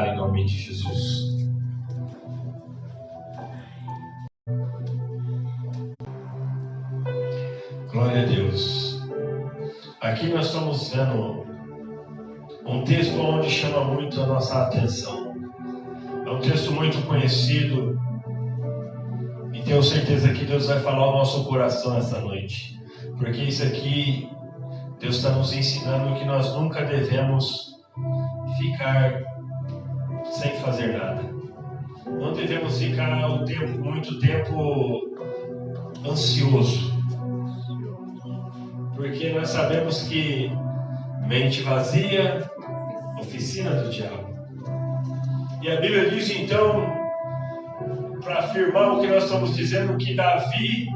em nome de Jesus. Glória a Deus. Aqui nós estamos vendo um texto onde chama muito a nossa atenção. É um texto muito conhecido e tenho certeza que Deus vai falar ao nosso coração essa noite. Porque isso aqui, Deus está nos ensinando que nós nunca devemos ficar sem fazer nada. Não devemos ficar muito tempo ansioso. Porque nós sabemos que mente vazia, oficina do diabo. E a Bíblia diz então, para afirmar o que nós estamos dizendo, que Davi,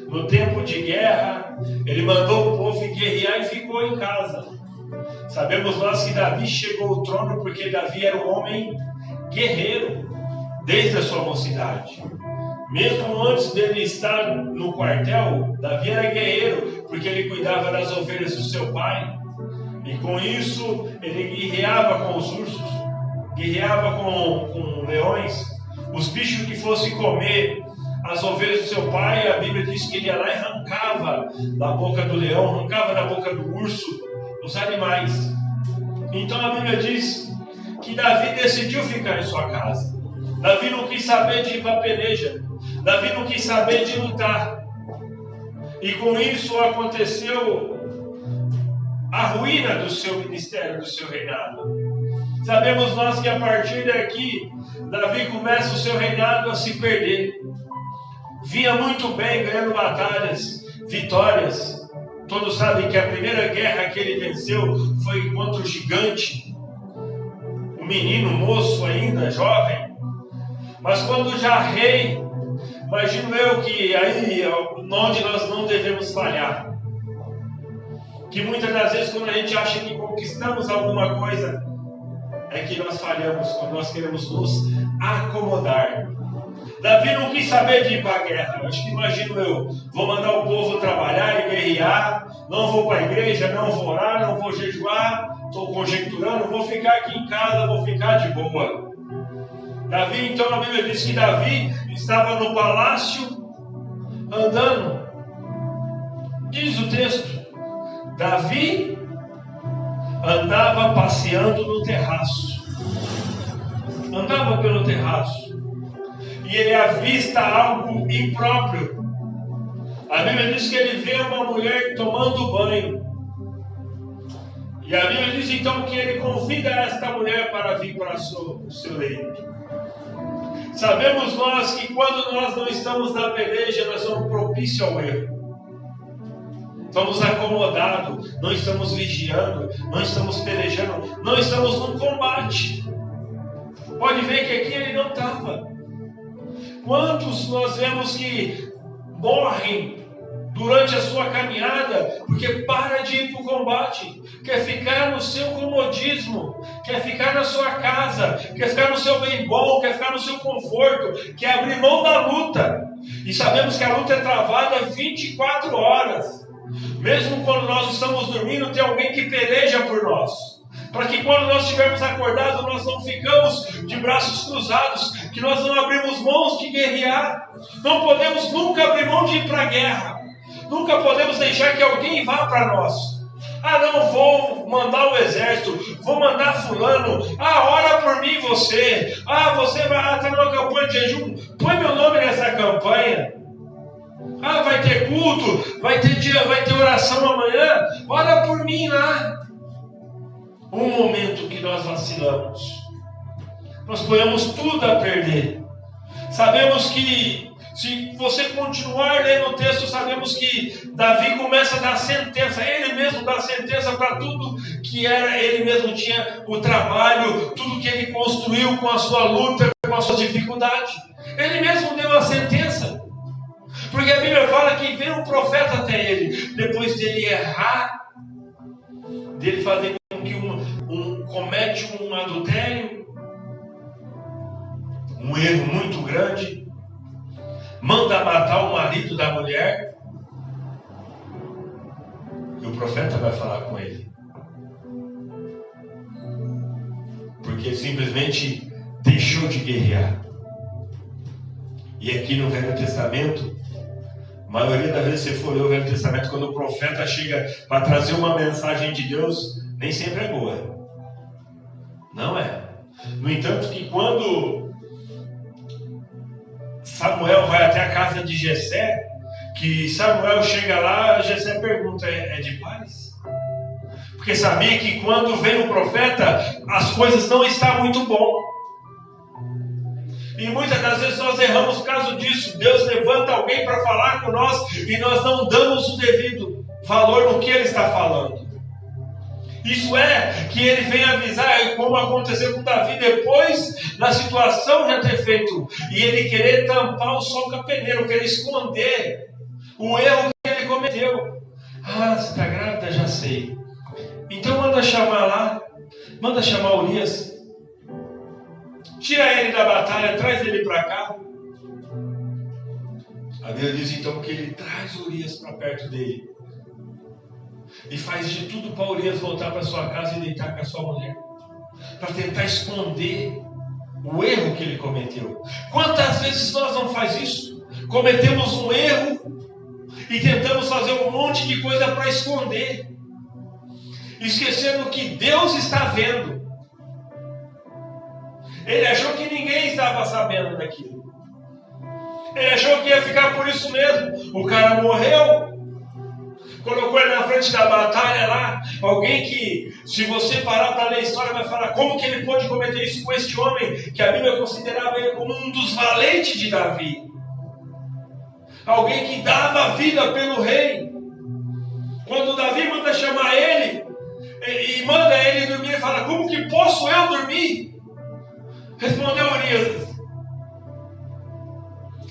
no tempo de guerra, ele mandou o povo guerrear e ficou em casa. Sabemos nós que Davi chegou ao trono porque Davi era um homem guerreiro, desde a sua mocidade. Mesmo antes dele estar no quartel, Davi era guerreiro, porque ele cuidava das ovelhas do seu pai. E com isso, ele guerreava com os ursos, guerreava com leões. Os bichos que fossem comer as ovelhas do seu pai, a Bíblia diz que ele ia lá e arrancava da boca do leão, arrancava da boca do urso, os animais. Então a Bíblia diz que Davi decidiu ficar em sua casa. Davi não quis saber de ir para a peleja. Davi não quis saber de lutar. E com isso aconteceu a ruína do seu ministério, do seu reinado. Sabemos nós que a partir daqui, Davi começa o seu reinado a se perder. Vinha muito bem, ganhando batalhas, vitórias. Todos sabem que a primeira guerra que ele venceu foi contra o gigante. Um menino, moço ainda, jovem. Mas quando já rei, imagino eu que aí onde nós não devemos falhar. Que muitas das vezes quando a gente acha que conquistamos alguma coisa, é que nós falhamos, quando nós queremos nos acomodar. Davi não quis saber de ir para a guerra. Acho que imagino eu, vou mandar o povo trabalhar e guerrear, não vou para a igreja, não vou orar, não vou jejuar, estou conjecturando, vou ficar aqui em casa, vou ficar de boa. Davi, então a Bíblia diz que Davi estava no palácio andando. Diz o texto, Davi andava passeando no terraço. Andava pelo terraço. E ele avista algo impróprio. A Bíblia diz que ele vê uma mulher tomando banho. E a Bíblia diz então que ele convida esta mulher para vir para o seu leito. Sabemos nós que quando nós não estamos na peleja, nós somos propícios ao erro. Estamos acomodados, não estamos vigiando, não estamos pelejando, não estamos no combate. Pode ver que aqui ele não estava. Quantos nós vemos que morrem durante a sua caminhada porque para de ir para o combate, quer ficar no seu comodismo, quer ficar na sua casa, quer ficar no seu bem bom, quer ficar no seu conforto, quer abrir mão da luta. E sabemos que a luta é travada 24 horas. Mesmo quando nós estamos dormindo, tem alguém que peleja por nós. Para que quando nós estivermos acordados, nós não ficamos de braços cruzados, que nós não abrimos mãos de guerrear. Não podemos nunca abrir mão de ir para a guerra. Nunca podemos deixar que alguém vá para nós. Ah, não, vou mandar o exército, vou mandar fulano. Ah, ora por mim você. Ah, você vai estar numa campanha de jejum. Põe meu nome nessa campanha. Ah, vai ter culto, vai ter oração amanhã. Ora por mim lá. Um momento que nós vacilamos, nós ponhamos tudo a perder. Sabemos que, se você continuar lendo o texto, sabemos que Davi começa a dar sentença, ele mesmo dá sentença para tudo que era, ele mesmo tinha o trabalho, tudo que ele construiu com a sua luta, com a sua dificuldade. Ele mesmo deu a sentença, porque a Bíblia fala que veio um profeta até ele, depois dele errar, dele fazer com que comete um adultério, um erro muito grande, manda matar o marido da mulher, e o profeta vai falar com ele, Porque ele simplesmente deixou de guerrear. E aqui no Velho Testamento, a maioria das vezes, se for ler o Velho Testamento, quando o profeta chega para trazer uma mensagem de Deus, nem sempre é boa. Não é. No entanto, que quando Samuel vai até a casa de Jessé, que Samuel chega lá, Jessé pergunta, é de paz? Porque sabia que quando vem o profeta, as coisas não estão muito bom. E muitas das vezes nós erramos por causa disso. Deus levanta alguém para falar com nós e nós não damos o devido valor no que ele está falando. Isso é que ele vem avisar, como aconteceu com Davi depois da situação já ter feito. E ele querer tampar o sol com a peneira, querer esconder o erro que ele cometeu. Ah, você está grávida? Já sei. Então manda chamar lá, manda chamar Urias. Tira ele da batalha, traz ele para cá. A Bíblia diz então que ele traz Urias para perto dele. E faz de tudo para Urias voltar para sua casa e deitar com a sua mulher. Para tentar esconder o erro que ele cometeu. Quantas vezes nós não fazemos isso? Cometemos um erro e tentamos fazer um monte de coisa para esconder. Esquecendo que Deus está vendo. Ele achou que ninguém estava sabendo daquilo. Ele achou que ia ficar por isso mesmo. O cara morreu. Colocou ele na frente da batalha lá. Alguém que, se você parar para ler a história, vai falar como que ele pôde cometer isso com este homem, que a Bíblia considerava ele como um dos valentes de Davi. Alguém que dava a vida pelo rei. Quando Davi manda chamar ele, e manda ele dormir, ele fala, como que posso eu dormir? Respondeu Urias,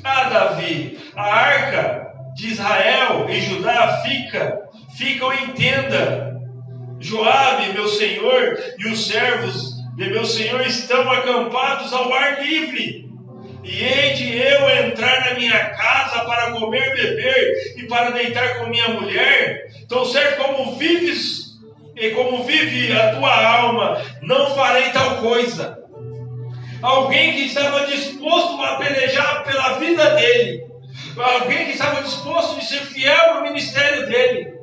Davi, a arca de Israel e Judá ficam em tenda. Joabe, meu senhor, e os servos de meu senhor estão acampados ao ar livre. E hei de eu entrar na minha casa para comer, beber e para deitar com minha mulher? Então, ser como vives e como vive a tua alma, não farei tal coisa. Alguém que estava disposto a pelejar pela vida dele. Alguém que estava disposto a ser fiel no ministério dele.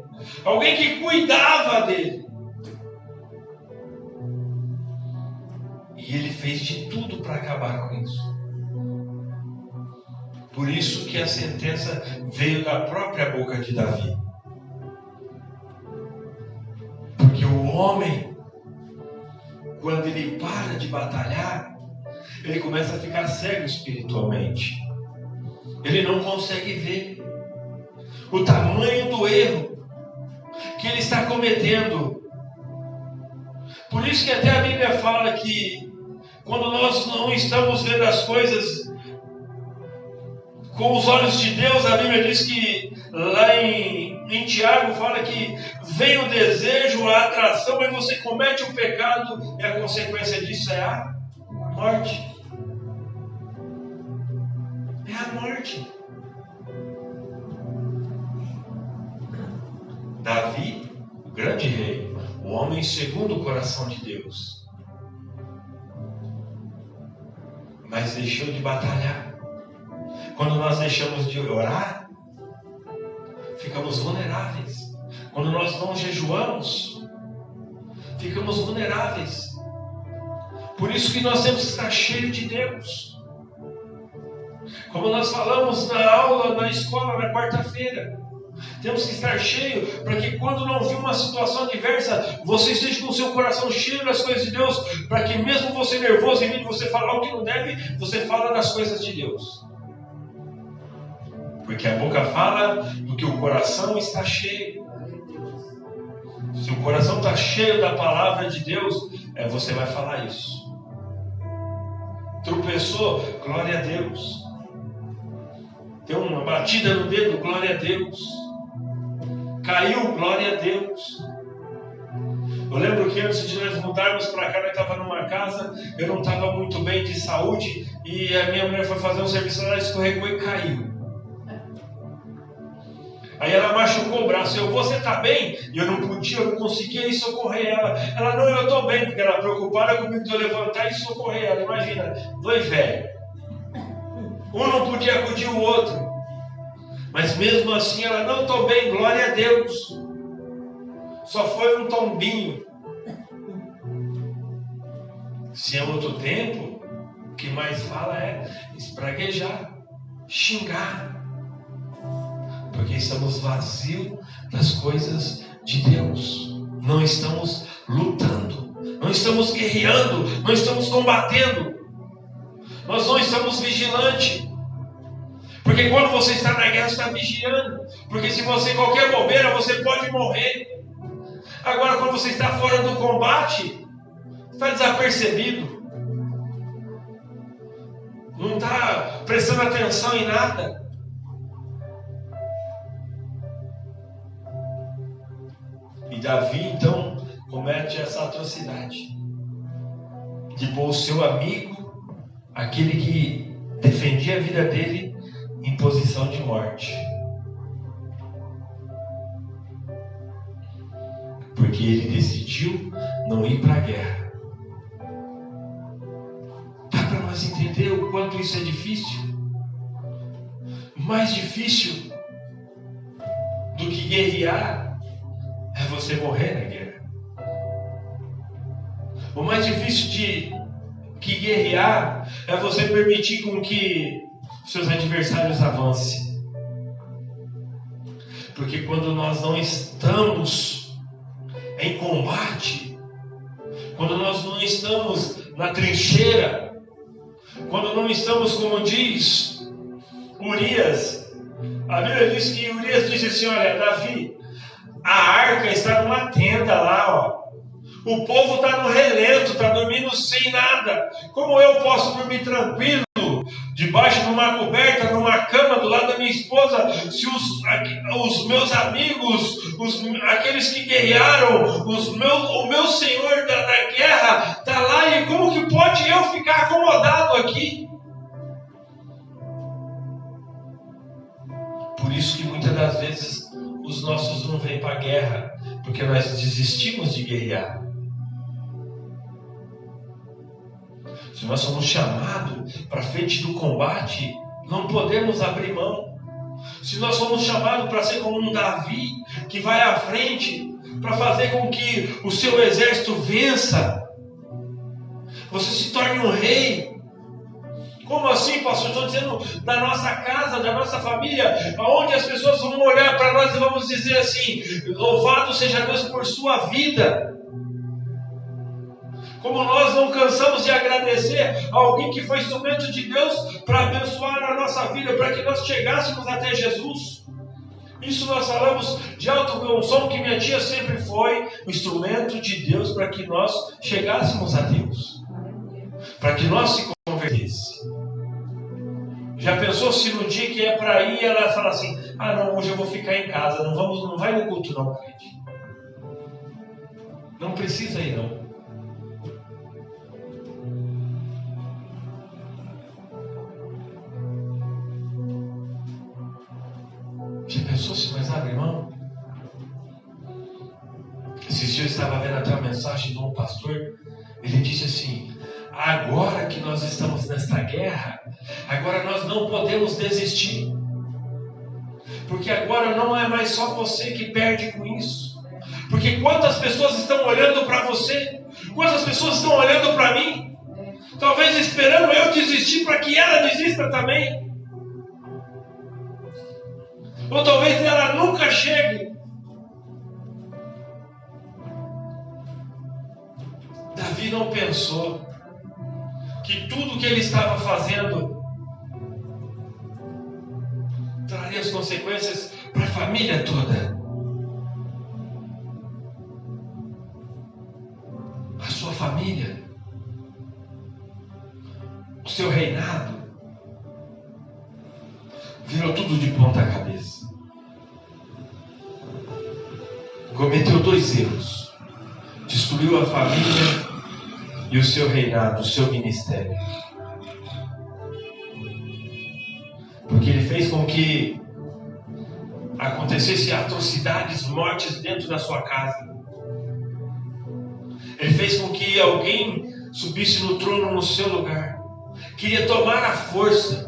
Alguém que cuidava dele. E ele fez de tudo para acabar com isso. Por isso que a sentença veio da própria boca de Davi. Porque o homem, quando ele para de batalhar, ele começa a ficar cego espiritualmente. Ele não consegue ver o tamanho do erro que ele está cometendo. Por isso que até a Bíblia fala que quando nós não estamos vendo as coisas com os olhos de Deus, a Bíblia diz que lá em Tiago fala que vem o desejo, a atração, e você comete o pecado, e a consequência disso é a morte. É a morte. Davi, o grande rei, o homem segundo o coração de Deus, mas deixou de batalhar. Quando nós deixamos de orar, ficamos vulneráveis. Quando nós não jejuamos, ficamos vulneráveis. Por isso que nós temos que estar cheios de Deus. Como nós falamos na aula, na escola, na quarta-feira, temos que estar cheio para que quando não vir uma situação adversa, você esteja com o seu coração cheio das coisas de Deus, para que mesmo você nervoso, em vez de você falar o que não deve, você fala das coisas de Deus. Porque a boca fala do que o coração está cheio. Se o coração está cheio da palavra de Deus, você vai falar isso. Tropeçou, glória a Deus. Deu uma batida no dedo, glória a Deus. Caiu, glória a Deus. Eu lembro que antes de nós mudarmos para cá, nós estávamos numa casa, eu não estava muito bem de saúde, e a minha mulher foi fazer um serviço lá, escorregou e caiu. Aí ela machucou o braço. Você tá bem? E eu não conseguia ir socorrer ela. Ela, não, eu tô bem, porque ela preocupada comigo de eu levantar e socorrer ela. Imagina, dois velhos. Um não podia acudir o outro. Mas mesmo assim ela, não, tô bem, glória a Deus. Só foi um tombinho. Se é outro tempo, o que mais fala é espraguejar, xingar. Porque estamos vazios das coisas de Deus. Não estamos lutando, não estamos guerreando, não estamos combatendo. Nós não estamos vigilantes. Porque quando você está na guerra, você está vigiando. Porque se você qualquer bobeira, você pode morrer. Agora, quando você está fora do combate, está desapercebido. Não está prestando atenção em nada. E Davi, então, comete essa atrocidade de pôr o seu amigo, aquele que defendia a vida dele, em posição de morte. Porque ele decidiu não ir para a guerra. Dá para nós entender o quanto isso é difícil? Mais difícil do que guerrear é você morrer na guerra. O mais difícil que guerrear é você permitir com que seus adversários avancem. Porque quando nós não estamos em combate, quando nós não estamos na trincheira, quando não estamos, como diz Urias, a Bíblia diz que Urias disse assim, olha, Davi, a arca está numa tenda lá, ó. O povo está no relento, está dormindo sem nada. Como eu posso dormir tranquilo, debaixo de uma coberta, numa cama, do lado da minha esposa, se os meus amigos, aqueles que guerrearam, o meu Senhor da guerra está lá, e como que pode eu ficar acomodado aqui? Por isso que muitas das vezes os nossos não vêm para a guerra, porque nós desistimos de guerrear. Se nós somos chamados para frente do combate, não podemos abrir mão. Se nós somos chamados para ser como um Davi, que vai à frente, para fazer com que o seu exército vença, você se torne um rei. Como assim, pastor? Estou dizendo da nossa casa, da nossa família, onde as pessoas vão olhar para nós e vamos dizer assim, louvado seja Deus por sua vida. Como nós não cansamos de agradecer a alguém que foi instrumento de Deus para abençoar a nossa vida, para que nós chegássemos até Jesus. Isso nós falamos de alto bom som, que minha tia sempre foi o instrumento de Deus para que nós chegássemos a Deus, para que nós se convertêssemos. Já pensou se no dia que é para ir, ela fala assim, ah não, hoje eu vou ficar em casa, não vai no culto não, gente. Não precisa ir não. Já pensou se nós abre mão? Esses dias eu estava vendo até uma mensagem de um pastor. Ele disse assim, agora que nós estamos nesta guerra, agora nós não podemos desistir. Porque agora não é mais só você que perde com isso. Porque quantas pessoas estão olhando para você? Quantas pessoas estão olhando para mim? Talvez esperando eu desistir para que ela desista também. Ou talvez ela nunca chegue. Davi não pensou que tudo que ele estava fazendo traria as consequências para a família toda. A sua família, o seu reinado, virou tudo de ponta cabeça. Cometeu 2 erros. Destruiu a família e o seu reinado, o seu ministério. Porque ele fez com que acontecesse atrocidades, mortes dentro da sua casa. Ele fez com que alguém subisse no trono no seu lugar. Queria tomar a força.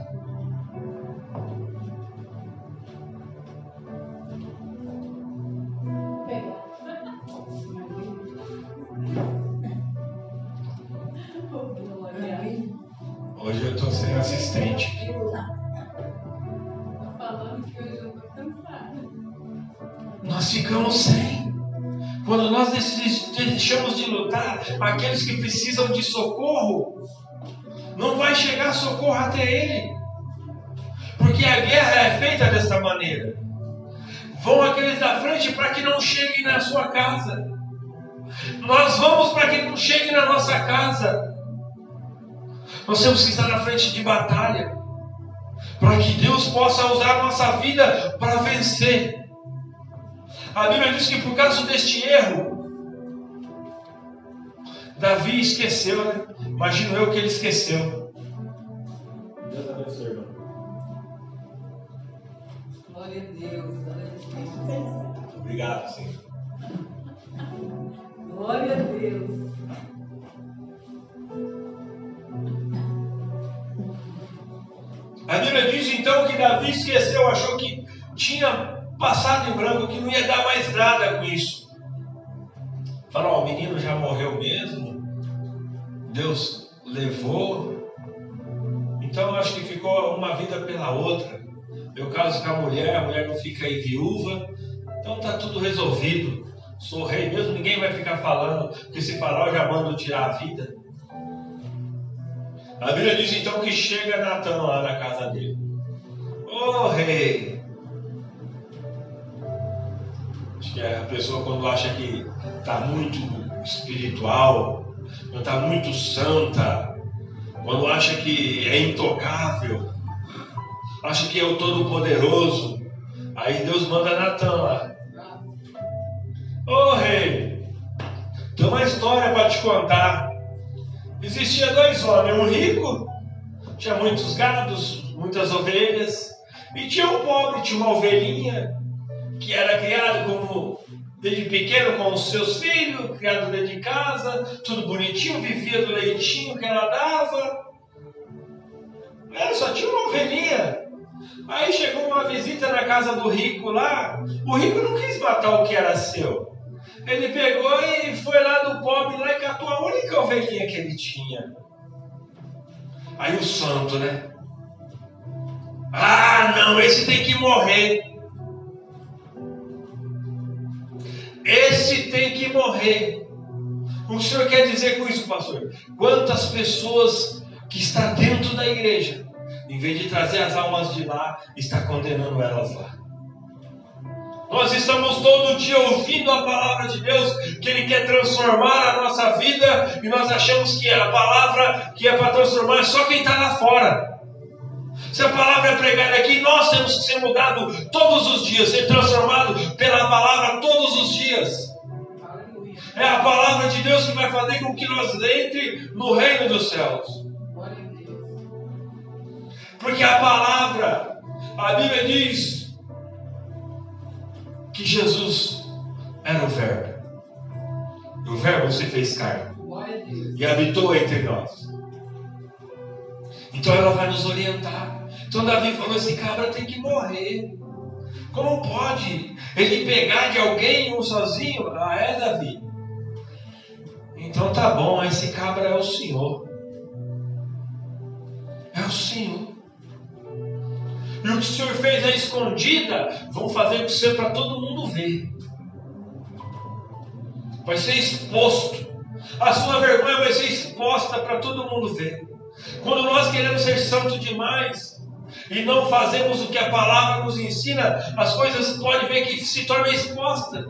Hoje eu estou sem assistente. Nós ficamos sem. Quando nós deixamos de lutar, aqueles que precisam de socorro, não vai chegar socorro até ele. Porque a guerra é feita dessa maneira. Vão aqueles da frente para que não cheguem na sua casa. Nós vamos para que não chegue na nossa casa. Nós temos que estar na frente de batalha, para que Deus possa usar a nossa vida para vencer. A Bíblia diz que por causa deste erro, Davi esqueceu, né? Imagino eu que ele esqueceu. Deus abençoe, irmão. Glória a Deus. Obrigado, Senhor. Glória a Deus. A Bíblia diz então que Davi esqueceu, achou que tinha passado em branco, que não ia dar mais nada com isso. Falou, o menino já morreu mesmo, Deus levou, então acho que ficou uma vida pela outra. Eu caso com a mulher não fica aí viúva, então tá tudo resolvido. Sou rei mesmo, ninguém vai ficar falando, porque se falar eu já mando tirar a vida. A Bíblia diz então que chega Natan lá na casa dele. Ô rei! Acho que a pessoa quando acha que está muito espiritual, quando está muito santa, quando acha que é intocável, acha que é o Todo-Poderoso, aí Deus manda Natan lá. Ô rei, tem uma história para te contar. Existia dois homens, um rico, tinha muitos gados, muitas ovelhas, e tinha um pobre, tinha uma ovelhinha, que era criado como desde pequeno com os seus filhos, criado dentro de casa, tudo bonitinho, vivia do leitinho que ela dava. Ela só tinha uma ovelhinha. Aí chegou uma visita na casa do rico lá. O rico não quis matar o que era seu. Ele pegou e foi lá do pobre lá e catou a única ovelhinha que ele tinha. Aí o santo, né? Ah, não, esse tem que morrer. Esse tem que morrer. O que o senhor quer dizer com isso, pastor? Quantas pessoas que estão dentro da igreja, em vez de trazer as almas de lá, está condenando elas lá. Nós estamos todo dia ouvindo a palavra de Deus, que Ele quer transformar a nossa vida, e nós achamos que a palavra que é para transformar é só quem está lá fora. Se a palavra é pregada aqui, nós temos que ser mudados todos os dias, ser transformados pela palavra todos os dias. É a palavra de Deus que vai fazer com que nós entre no reino dos céus. Porque a palavra, a Bíblia diz que Jesus era o Verbo. E o Verbo se fez carne e habitou entre nós. Então ela vai nos orientar. Então Davi falou, esse cabra tem que morrer. Como pode ele pegar de alguém um sozinho? Ah, é, Davi? Então tá bom, esse cabra é o Senhor. É o Senhor. E o que o Senhor fez à escondida, vão fazer com você para todo mundo ver. Vai ser exposto. A sua vergonha vai ser exposta para todo mundo ver. Quando nós queremos ser santos demais e não fazemos o que a palavra nos ensina, as coisas podem ver que se tornam expostas.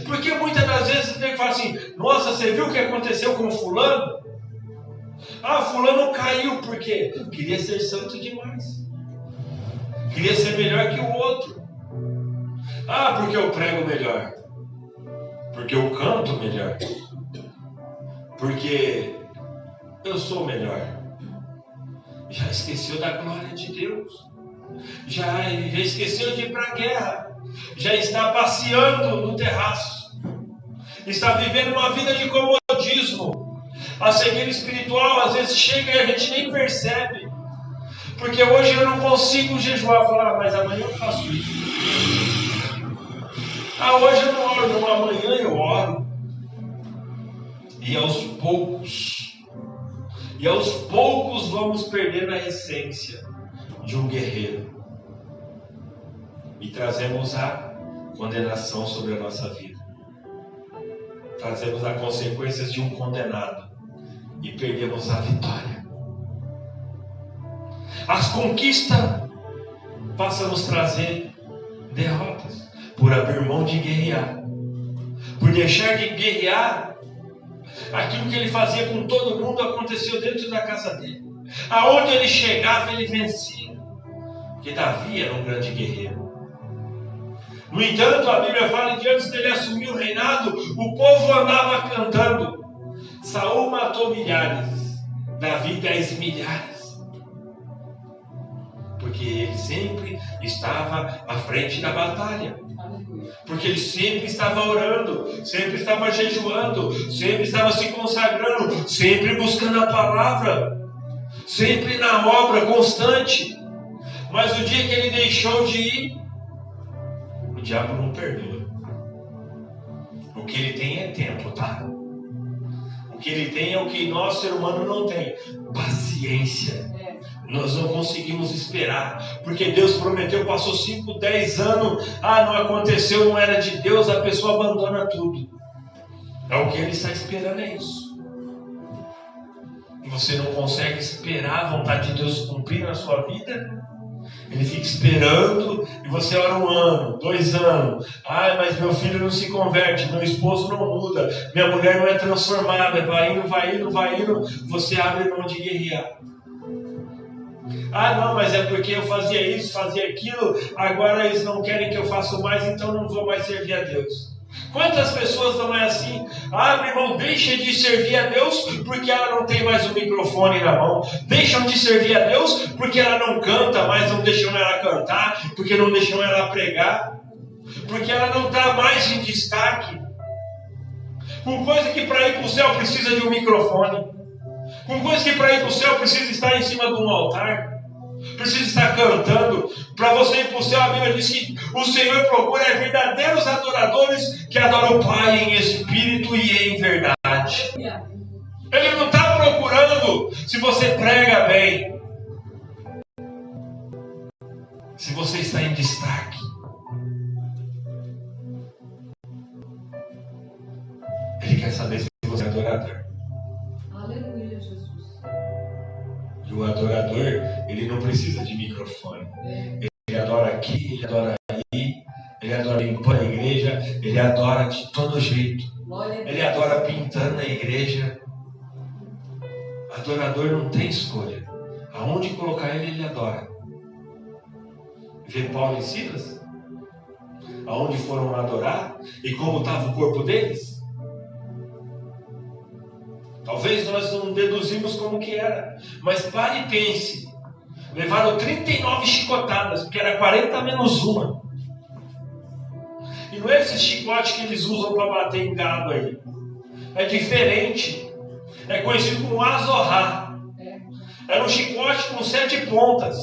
Porque muitas das vezes você tem que falar assim, nossa, você viu o que aconteceu com fulano? Ah, fulano caiu, por quê? Queria ser santo demais. Queria ser melhor que o outro. Ah, porque eu prego melhor. Porque eu canto melhor. Porque eu sou melhor. Já esqueceu da glória de Deus. já esqueceu de ir para a guerra, já está passeando no terraço, está vivendo uma vida de comodismo. A cegueira espiritual às vezes chega e a gente nem percebe, porque hoje eu não consigo jejuar, falar, mas amanhã eu faço isso. Hoje eu não oro, não, amanhã eu oro. E aos poucos vamos perdendo a essência de um guerreiro e trazemos a condenação sobre a nossa vida, trazemos as consequências de um condenado e perdemos a vitória. As conquistas passam a nos trazer derrotas por abrir mão de guerrear, por deixar de guerrear. Aquilo que ele fazia com todo mundo aconteceu dentro da casa dele. Aonde ele chegava, ele vencia. Porque Davi era um grande guerreiro. No entanto, a Bíblia fala que antes dele assumir o reinado, o povo andava cantando. Saul matou milhares, Davi 10 milhares. Porque ele sempre estava à frente da batalha. Porque ele sempre estava orando, sempre estava jejuando, sempre estava se consagrando, sempre buscando a palavra, sempre na obra constante. Mas o dia que ele deixou de ir, o diabo não perdoa. O que ele tem é tempo, tá? O que ele tem é o que nós, ser humano, não tem: paciência. Nós não conseguimos esperar, porque Deus prometeu, passou 5, 10 anos, não aconteceu, não era de Deus, a pessoa abandona tudo. É o que ele está esperando, é isso. E você não consegue esperar a vontade de Deus cumprir na sua vida. Ele fica esperando, e você ora 1 ano, 2 anos. Mas meu filho não se converte, meu esposo não muda, minha mulher não é transformada, vai indo. Você abre mão de guerrear. Não, mas é porque eu fazia isso, fazia aquilo, agora eles não querem que eu faça mais, então não vou mais servir a Deus. Quantas pessoas não é assim? Meu irmão, deixa de servir a Deus porque ela não tem mais o microfone na mão. Deixam de servir a Deus porque ela não canta mais, não deixam ela cantar, porque não deixam ela pregar, porque ela não está mais em destaque. Com coisa que para ir para o céu precisa de um microfone, com coisa que para ir para o céu precisa estar em cima de um altar, precisa estar cantando. Para você ir para o céu, a Bíblia diz que o Senhor procura verdadeiros adoradores que adoram o Pai em espírito e em verdade. Ele não está procurando se você prega bem, se você está em destaque. Ele quer saber se você é adorador. Aleluia, Jesus. E o adorador, ele não precisa de microfone. Ele adora aqui, ele adora ali, ele adora limpando a igreja, ele adora de todo jeito. Ele adora pintando a igreja. Adorador não tem escolha. Aonde colocar ele, ele adora. Vê Paulo e Silas? Aonde foram adorar? E como estava o corpo deles? Talvez nós não deduzimos como que era, mas pare e pense. Levaram 39 chicotadas, porque era 40 menos uma. E não é esse chicote que eles usam para bater em gado aí. É diferente. É conhecido como azorrá. Era um chicote com 7 pontas.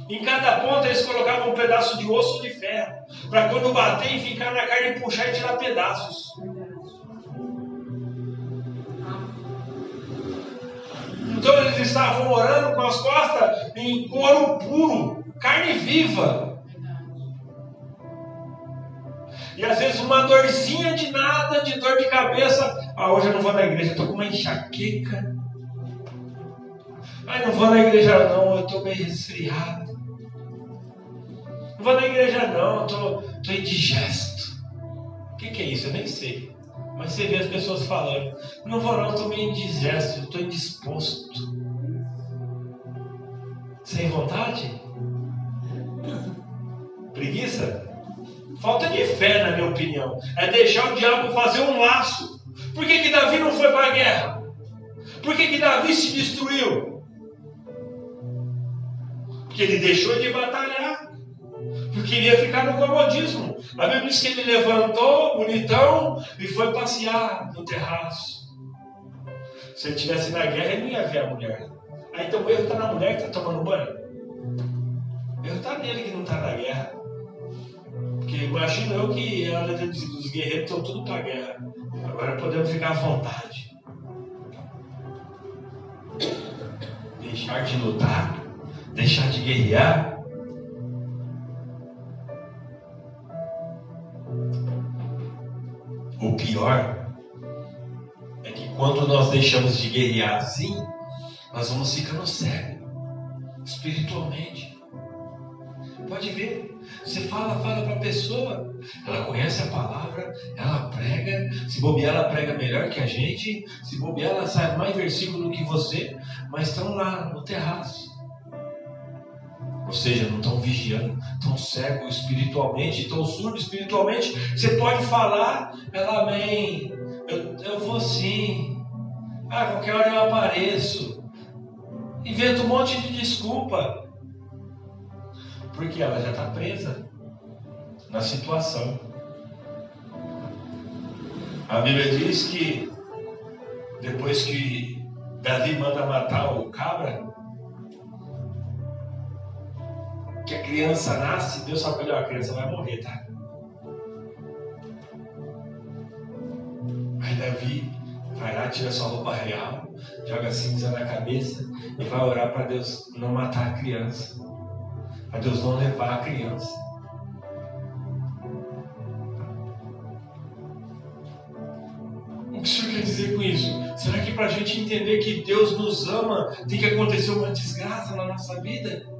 Em cada ponta eles colocavam um pedaço de osso de ferro, para quando bater e ficar na carne, puxar e tirar pedaços. Então eles estavam orando com as costas em couro puro, carne viva. E às vezes uma dorzinha de nada, de dor de cabeça. Hoje eu não vou na igreja, estou com uma enxaqueca. Não vou na igreja não, eu estou meio resfriado. Não vou na igreja não, estou indigesto. O que é isso? Eu nem sei. Mas você vê as pessoas falando: não vou não, estou meio indigesto, estou indisposto. Sem vontade? Preguiça? Falta de fé, na minha opinião. É deixar o diabo fazer um laço. Por que Davi não foi para a guerra? Por que Davi se destruiu? Porque ele deixou de batalhar. Porque queria ficar no comodismo. A Bíblia diz que ele levantou, bonitão, e foi passear no terraço. Se ele estivesse na guerra, ele não ia ver a mulher. Aí então o erro está na mulher que está tomando banho. O erro está nele que não está na guerra. Porque imagino eu que ela deve ter dizido, os guerreiros estão tudo para a guerra. Agora podemos ficar à vontade. Deixar de lutar, deixar de guerrear. O pior é que quando nós deixamos de guerrear assim, nós vamos ficando cegos, espiritualmente. Pode ver, você fala para a pessoa, ela conhece a palavra, ela prega, se bobear ela prega melhor que a gente, se bobear ela sabe mais versículo que você, mas estão lá no terraço. Ou seja, não estão vigiando, estão cegos espiritualmente, estão surdos espiritualmente. Você pode falar, ela amém, eu vou sim, qualquer hora eu apareço. Inventa um monte de desculpa. Porque ela já está presa na situação. A Bíblia diz que depois que Davi manda matar o cabra, que a criança nasce, Deus sabe que a criança vai morrer, tá? Aí Davi vai lá, tira sua roupa real, joga cinza na cabeça e vai orar para Deus não matar a criança, para Deus não levar a criança. O que o Senhor quer dizer com isso? Será que para a gente entender que Deus nos ama, tem que acontecer uma desgraça na nossa vida?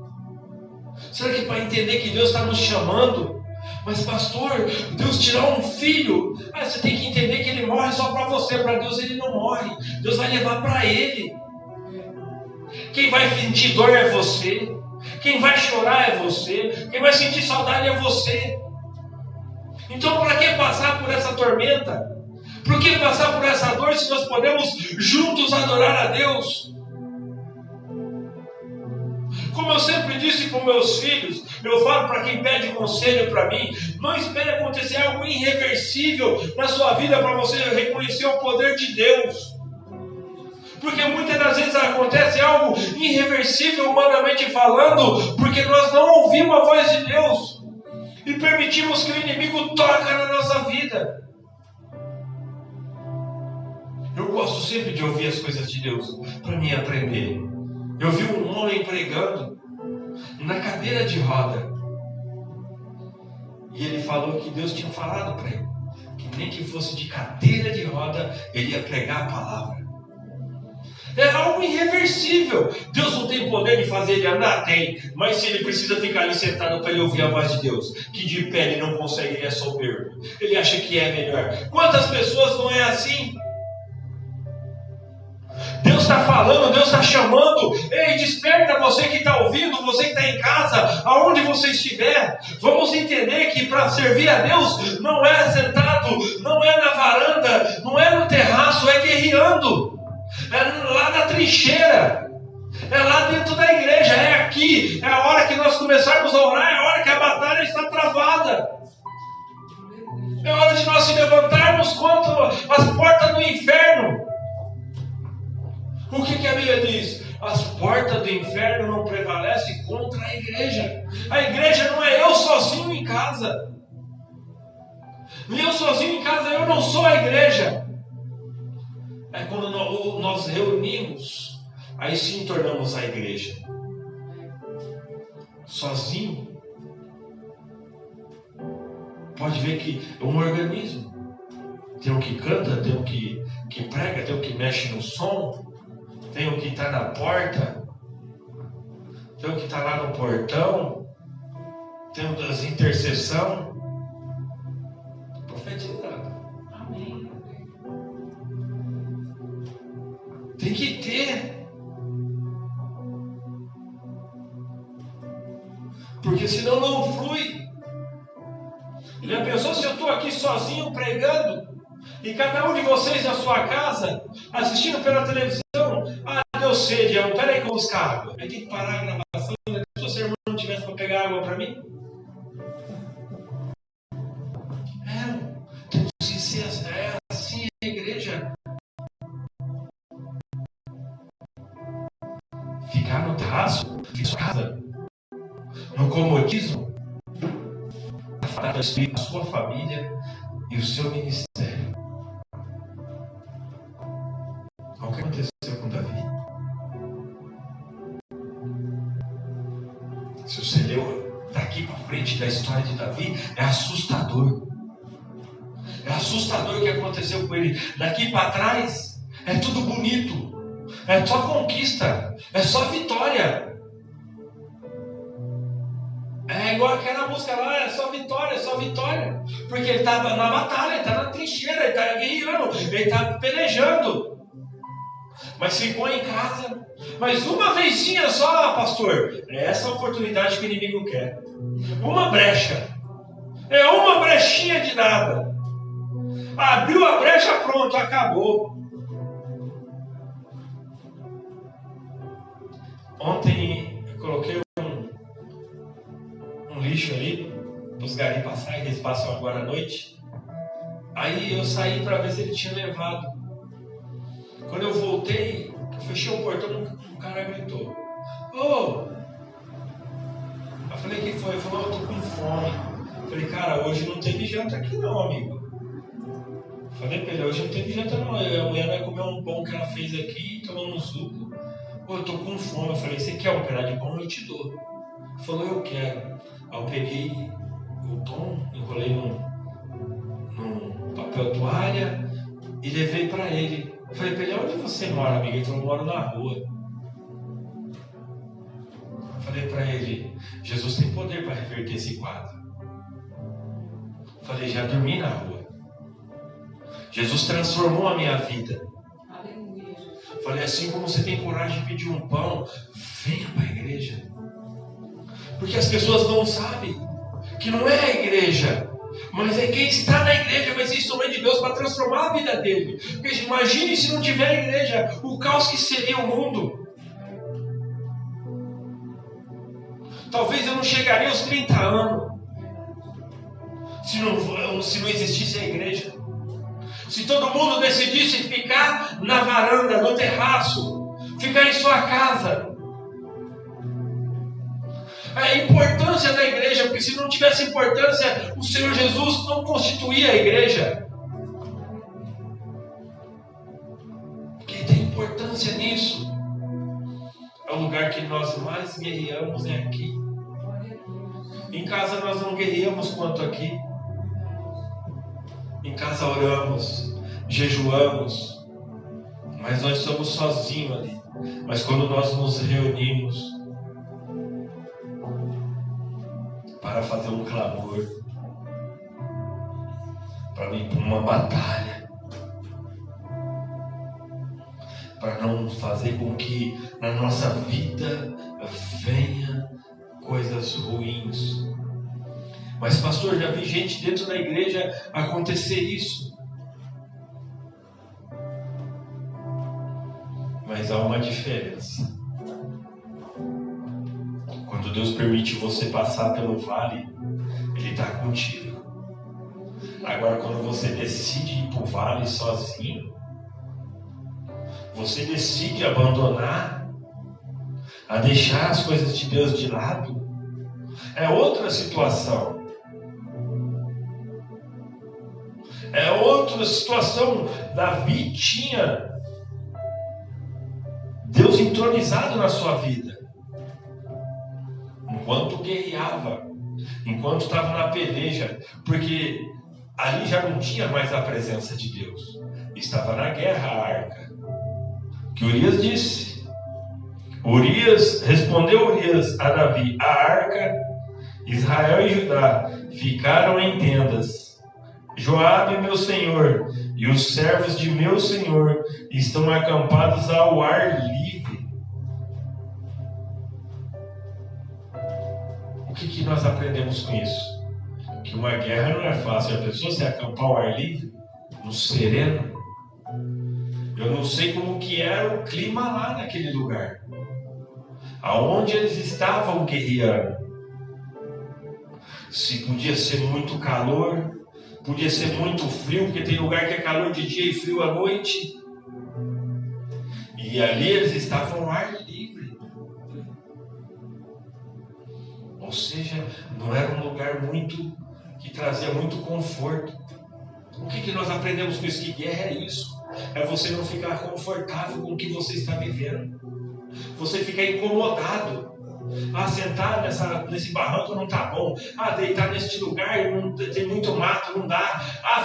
Será que para entender que Deus está nos chamando? Mas pastor, Deus tirar um filho, você tem que entender que ele morre só para você. Para Deus ele não morre, Deus vai levar para ele. Quem vai sentir dor é você, quem vai chorar é você, quem vai sentir saudade é você. Então para que passar por essa tormenta? Por que passar por essa dor se nós podemos juntos adorar a Deus? Como eu sempre disse com meus filhos, eu falo para quem pede conselho para mim, não espere acontecer algo irreversível na sua vida para você reconhecer o poder de Deus. Porque muitas das vezes acontece algo irreversível humanamente falando, porque nós não ouvimos a voz de Deus e permitimos que o inimigo toque na nossa vida. Eu gosto sempre de ouvir as coisas de Deus para mim aprender. Eu vi um homem pregando na cadeira de roda. E ele falou que Deus tinha falado para ele que nem que fosse de cadeira de roda, ele ia pregar a palavra. É algo irreversível. Deus não tem poder de fazer ele andar? Tem. Mas se ele precisa ficar ali sentado para ele ouvir a voz de Deus, que de pé ele não consegue, ele é soberbo. Ele acha que é melhor. Quantas pessoas não é assim? Deus está falando, Deus está chamando. Ei, desperta você que está ouvindo, você que está em casa, aonde você estiver. Vamos entender que para servir a Deus não é sentado, não é na varanda, não é no terraço, é guerreando. É lá na trincheira, é lá dentro da igreja, é aqui. É a hora que nós começarmos a orar, é a hora que a batalha está travada. É hora de nós se levantarmos contra as portas do inferno. O que a Bíblia diz? As portas do inferno não prevalecem contra a igreja. A igreja não é eu sozinho em casa. Eu sozinho em casa, eu não sou a igreja. É quando nós reunimos, aí sim tornamos a igreja. Sozinho, pode ver que é um organismo. Tem o que canta, tem o que prega, tem o que mexe no som, tem o que está na porta, tem o que está lá no portão, tem o das intercessão. Profetizado. Amém. Tem que ter. Porque senão não flui. Já pensou se eu estou aqui sozinho pregando e cada um de vocês na sua casa assistindo pela televisão? Deu sede, peraí que eu buscar água. Aí tem que parar a gravação, o seu terraço, em sua casa, no comodismo, a sua família e o seu ministério. Olha o que aconteceu com Davi. Se você leu daqui para frente da história de Davi, é assustador. É assustador o que aconteceu com ele. Daqui para trás, é tudo bonito. É só conquista. É só vitória. É igual aquela música lá, é só vitória, é só vitória. Porque ele está na batalha, ele está na trincheira, ele está guerreando, ele está pelejando. Mas ficou em casa. Mas uma vezinha só, pastor. É essa a oportunidade que o inimigo quer. Uma brecha. É uma brechinha de nada. Abriu a brecha, pronto, acabou. Ontem eu coloquei um lixo ali para os garim passarem, eles passam agora à noite. Aí eu saí para ver se ele tinha levado. Quando eu voltei, eu fechei o portão, um cara gritou: "Ô!" Eu falei: "Que foi?" Ele falou: "Eu tô com fome." Eu falei: "Cara, hoje não teve janta aqui não, amigo." Eu falei pra ele: "Hoje não teve janta não. A mulher vai comer um pão que ela fez aqui, tomando um suco. Pô, eu tô com fome." Eu falei: "Você quer um pedaço de pão? Eu te dou." Ele falou: "Eu quero." Aí eu peguei o pão, enrolei num papel toalha e levei pra ele. Eu falei pra ele: "Onde você mora, amiga?" Ele falou: "Eu moro na rua." Eu falei pra ele: "Jesus tem poder para reverter esse quadro." Eu falei: "Já dormi na rua. Jesus transformou a minha vida." Eu falei: "Assim como você tem coragem de pedir um pão, venha para a igreja." Porque as pessoas não sabem que não é a igreja, mas é quem está na igreja vai ser instrumento de Deus para transformar a vida dele. Porque imagine se não tiver a igreja, o caos que seria o mundo. Talvez eu não chegaria aos 30 anos se não existisse a igreja. Se todo mundo decidisse ficar na varanda, no terraço, ficar em sua casa. A importância da igreja, porque se não tivesse importância, o Senhor Jesus não constituía a igreja. Porque tem importância nisso. É o lugar que nós mais guerreamos, é aqui. Em casa nós não guerreamos quanto aqui. Em casa oramos, jejuamos, mas nós somos sozinhos ali. Mas quando nós nos reunimos para fazer um clamor, para ir para uma batalha, para não fazer com que na nossa vida venha coisas ruins. Mas pastor, já vi gente dentro da igreja acontecer isso. Mas há uma diferença. Quando Deus permite você passar pelo vale, Ele está contigo. Agora, quando você decide ir para o vale sozinho, você decide abandonar, a deixar as coisas de Deus de lado, é outra situação. É outra situação. Davi tinha Deus entronizado na sua vida. Enquanto guerreava, enquanto estava na peleja, porque ali já não tinha mais a presença de Deus. Estava na guerra a arca. Que Urias disse. Respondeu Urias a Davi: a arca, Israel e Judá ficaram em tendas. Joabe, meu senhor, e os servos de meu senhor estão acampados ao ar livre. O que nós aprendemos com isso? Que uma guerra não é fácil. A pessoa se acampar ao ar livre, no sereno. Eu não sei como que era o clima lá naquele lugar, aonde eles estavam guerreando. Se podia ser muito calor, podia ser muito frio, porque tem lugar que é calor de dia e frio à noite. E ali eles estavam ao ar livre. Ou seja, não era um lugar que trazia muito conforto. O que nós aprendemos com isso? Que guerra é isso? É você não ficar confortável com o que você está vivendo. Você ficar incomodado. Sentar nesse barranco não tá bom. Deitar neste lugar tem muito mato, não dá.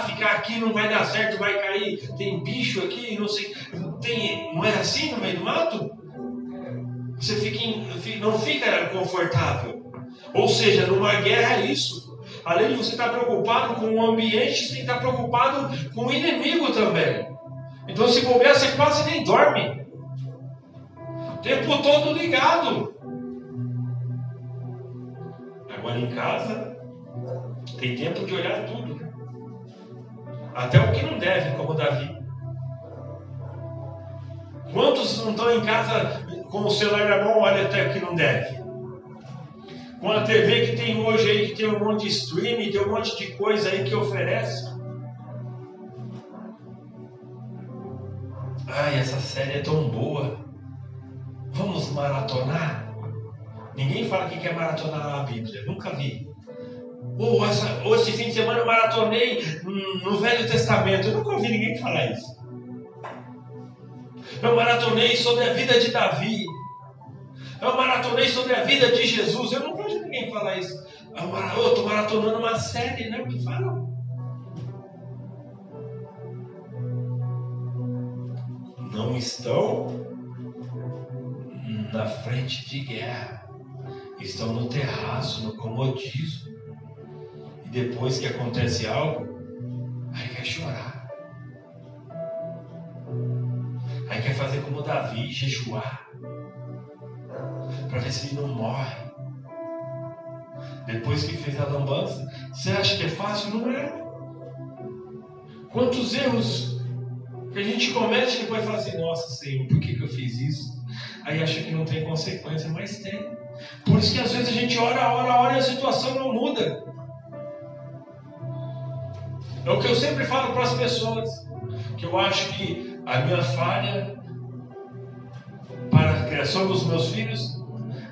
Ficar aqui não vai dar certo, vai cair. Tem bicho aqui, não sei. Não é assim no meio do mato? Você não fica confortável. Ou seja, numa guerra é isso. Além de você estar preocupado com o ambiente, você tem que estar preocupado com o inimigo também. Então, se bobear, você quase nem dorme. O tempo todo ligado. Agora em casa, tem tempo de olhar tudo, né? Até o que não deve, como Davi. Quantos não estão em casa com o celular na mão, olha até o que não deve? Com a TV que tem hoje aí, que tem um monte de streaming, tem um monte de coisa aí que oferece. Essa série é tão boa. Vamos maratonar? Ninguém fala que quer maratonar a Bíblia. Nunca vi. Esse fim de semana eu maratonei no Velho Testamento. Eu nunca ouvi ninguém falar isso. Eu maratonei sobre a vida de Davi. Eu maratonei sobre a vida de Jesus. Eu não vejo ninguém falar isso. Eu estou maratonando uma série, né? O que falam? Não estão na frente de guerra. Estão no terraço, no comodismo. E depois que acontece algo, aí quer chorar. Aí quer fazer como Davi, jejuar. Para ver se ele não morre. Depois que fez a lambança, você acha que é fácil? Não é. Quantos erros que a gente comete e depois fala assim, nossa Senhor, por que eu fiz isso? Aí acha que não tem consequência, mas tem. Por isso que às vezes a gente ora e a situação não muda. É o que eu sempre falo para as pessoas, que eu acho que a minha falha para a criação dos meus filhos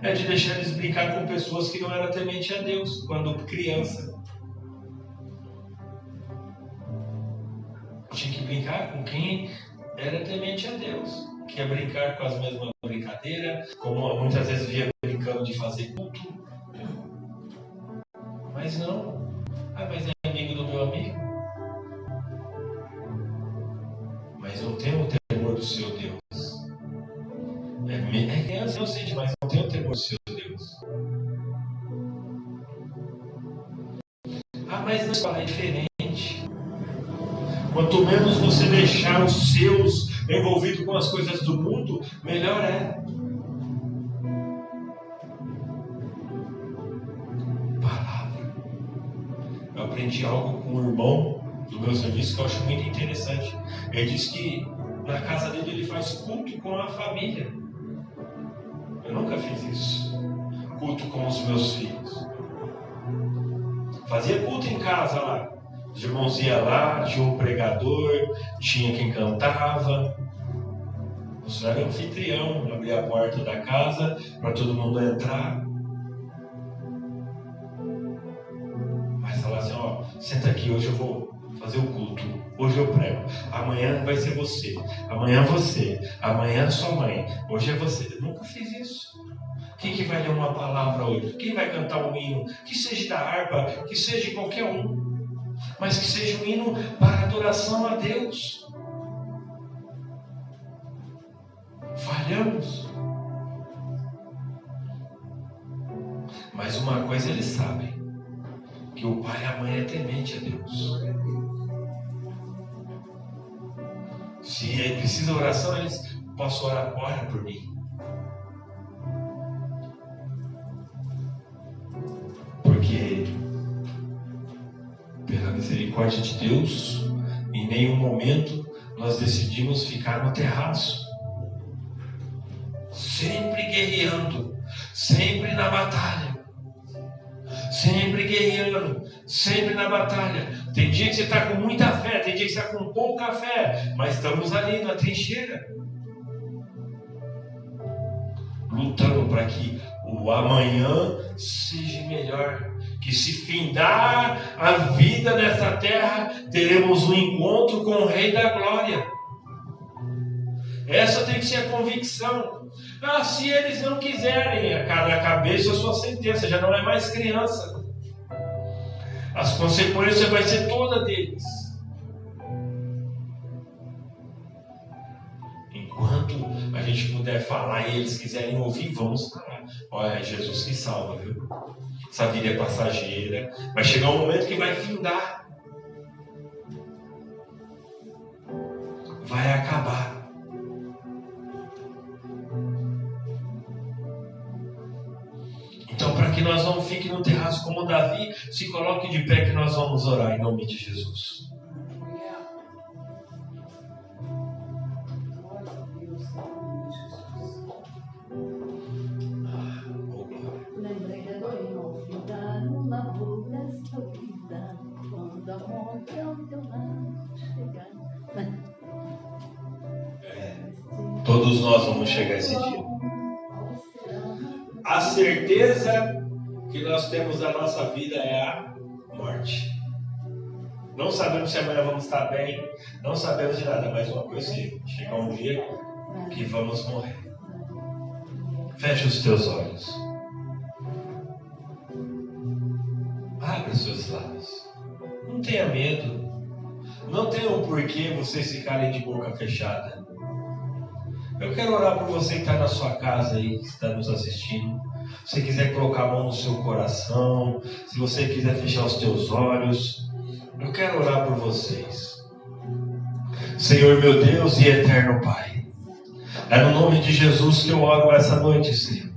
é de deixar eles brincar com pessoas que não eram temente a Deus quando criança. Tinha que brincar com quem era temente a Deus, que ia brincar com as mesmas brincadeiras, como muitas vezes via brincando de fazer culto. Mas não. Mas é amigo do meu amigo. Mas não tem o temor do seu Deus. É criança inocente, mas não tem o temor do seu Deus. Mas não é diferente. Quanto menos você deixar os seus envolvidos com as coisas do mundo, melhor é. Palavra. Eu aprendi algo com um irmão do meu serviço que eu acho muito interessante. Ele diz que na casa dele ele faz culto com a família. Eu nunca fiz isso. Culto com os meus filhos. Fazia culto em casa lá. Os irmãos iam lá, tinha um pregador, tinha quem cantava. O senhor era anfitrião, abria a porta da casa para todo mundo entrar. Mas falava assim, senta aqui, hoje eu vou fazer o culto. Hoje eu prego. Amanhã vai ser você. Amanhã você. Amanhã sua mãe. Hoje é você. Eu nunca fiz isso. Quem que vai ler uma palavra hoje? Quem vai cantar um hino? Que seja da harpa, que seja de qualquer um. Mas que seja um hino para adoração a Deus. Falhamos. Mas uma coisa eles sabem, que o pai e a mãe é temente a Deus. Se precisa de oração, eles possam orar, ora por mim. Porque pela misericórdia de Deus, em nenhum momento nós decidimos ficar no terraço. Sempre guerreando, sempre na batalha. Sempre guerreando, sempre na batalha. Tem dia que você está com muita fé, tem dia que você está com pouca fé, mas estamos ali na trincheira, lutando para que o amanhã seja melhor. Que se findar a vida nessa terra, teremos um encontro com o Rei da Glória. Essa tem que ser a convicção. Se eles não quiserem, a cada cabeça a sua sentença, já não é mais criança. As consequências vai ser toda deles. Enquanto a gente puder falar e eles quiserem ouvir, vamos falar. Olha, é Jesus que salva, viu? Essa vida é passageira. Vai chegar um momento que vai findar. Vai acabar. Então, para que nós não fiquem no terraço como Davi, se coloque de pé que nós vamos orar em nome de Jesus. Lembrei da dor vida no labor desta vida, quando a morte ao teu lado chegar. Todos nós vamos chegar a esse dia. A certeza que nós temos da nossa vida é a morte. Não sabemos se amanhã vamos estar bem, não sabemos de nada, mas uma coisa é, chega um dia que vamos morrer. Feche os teus olhos. Abra os seus lábios. Não tenha medo. Não tenha um porquê vocês ficarem de boca fechada. Eu quero orar por você que está na sua casa aí, que está nos assistindo. Se você quiser colocar a mão no seu coração, se você quiser fechar os teus olhos, eu quero orar por vocês. Senhor meu Deus e eterno Pai, é no nome de Jesus que eu oro essa noite, Senhor.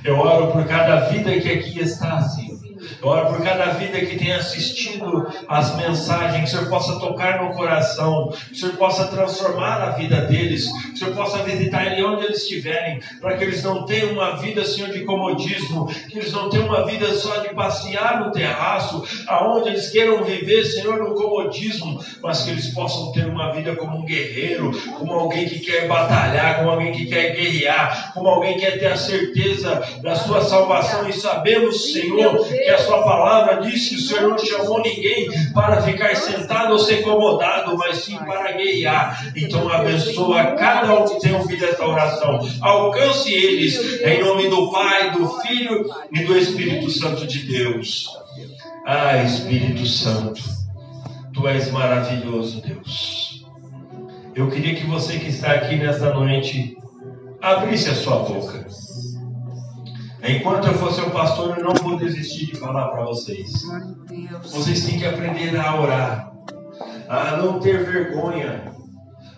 Eu oro por cada vida que aqui está, Senhor. Eu oro por cada vida que tem assistido as mensagens, que o Senhor possa tocar no coração, que o Senhor possa transformar a vida deles, que o Senhor possa visitar ele onde eles estiverem, para que eles não tenham uma vida, Senhor, de comodismo, que eles não tenham uma vida só de passear no terraço, aonde eles queiram viver, Senhor, no comodismo, mas que eles possam ter uma vida como um guerreiro, como alguém que quer batalhar, como alguém que quer guerrear, como alguém que quer ter a certeza da sua salvação. E sabemos, Senhor, que a sua palavra diz que o Senhor não chamou ninguém para ficar sentado ou ser acomodado, mas sim para guerrear. Então abençoa cada um que tem ouvido esta oração. Alcance eles em nome do Pai, do Filho e do Espírito Santo de Deus. Espírito Santo, Tu és maravilhoso, Deus. Eu queria que você que está aqui nesta noite abrisse a sua boca. Enquanto eu for seu pastor, eu não vou desistir de falar para vocês. Vocês têm que aprender a orar, a não ter vergonha.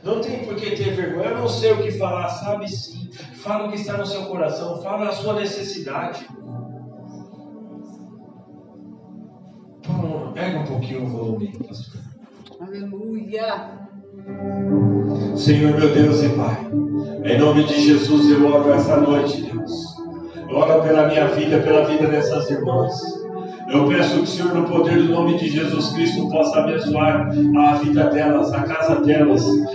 Não tem por que ter vergonha. Eu não sei o que falar, sabe sim. Fala o que está no seu coração, fala a sua necessidade. Pega um pouquinho o volume, pastor. Aleluia. Senhor meu Deus e Pai, em nome de Jesus eu oro essa noite, Deus. Ora pela minha vida, pela vida dessas irmãs. Eu peço que o Senhor, no poder do nome de Jesus Cristo, possa abençoar a vida delas, a casa delas.